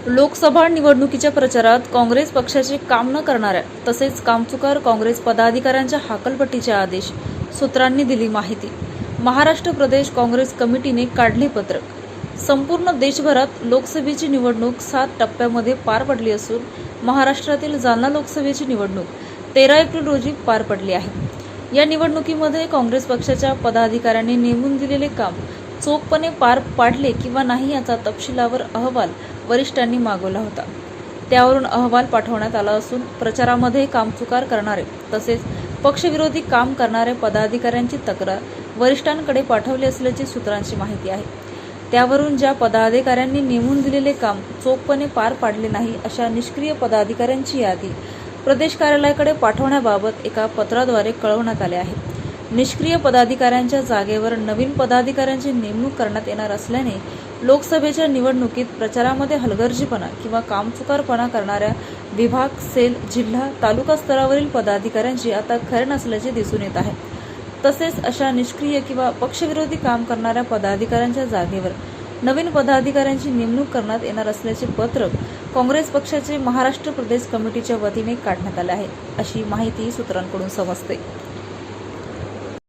लोकसभा निवडणुकीच्या प्रचारात काँग्रेस पक्षाचे काम न करणाऱ्या तसेच कामचुकार काँग्रेस पदाधिकाऱ्यांच्या हाकलपट्टीचे आदेश, सूत्रांनी दिली माहिती। महाराष्ट्र प्रदेश काँग्रेस कमिटीने काढले पत्रक। संपूर्ण देशभरात लोकसभेची निवडणूक 7 टप्प्यामध्ये पार पडली असून महाराष्ट्रातील जालना लोकसभेची निवडणूक 13 एप्रिल रोजी पार पडली आहे। या निवडणुकीमध्ये काँग्रेस पक्षाच्या पदाधिकाऱ्यांनी नेमून दिलेले काम चोखपणे पार पाडले किंवा नाही याचा तपशीलवार अहवाल वरिष्ठांनी मागवला होता। त्यावरून अहवाल पाठवण्यात आला असून प्रचारामध्ये कामचुकार करणारे तसेच पक्षविरोधी काम करणाऱ्या पदाधिकाऱ्यांची तक्रार वरिष्ठांकडे पाठवली असल्याची सूत्रांची माहिती आहे। त्यावरून ज्या पदाधिकाऱ्यांनी नेमून दिलेले काम चोखपणे पार पाडले नाही अशा निष्क्रिय पदाधिकाऱ्यांची यादी प्रदेश कार्यालयाकडे पाठवण्याबाबत एका पत्राद्वारे कळवण्यात आले आहे। निष्क्रिय पदाधिकाऱ्यांच्या जागेवर नवीन पदाधिकाऱ्यांची नेमणूक करण्यात येणार असल्याने लोकसभेच्या निवडणुकीत प्रचारामध्ये हलगर्जीपणा किंवा कामचुकारपणा करणाऱ्या विभाग, सेल, जिल्हा, तालुका स्तरावरील पदाधिकाऱ्यांची आता खैर नसल्याचे दिसून येत आहे। तसेच अशा निष्क्रिय किंवा पक्षविरोधी काम करणाऱ्या पदाधिकाऱ्यांच्या जागेवर नवीन पदाधिकाऱ्यांची नेमणूक करण्यात येणार असल्याचे पत्रक काँग्रेस पक्षाचे महाराष्ट्र प्रदेश कमिटीच्या वतीने काढण्यात आले आहे, अशी माहिती सूत्रांकडून समजते।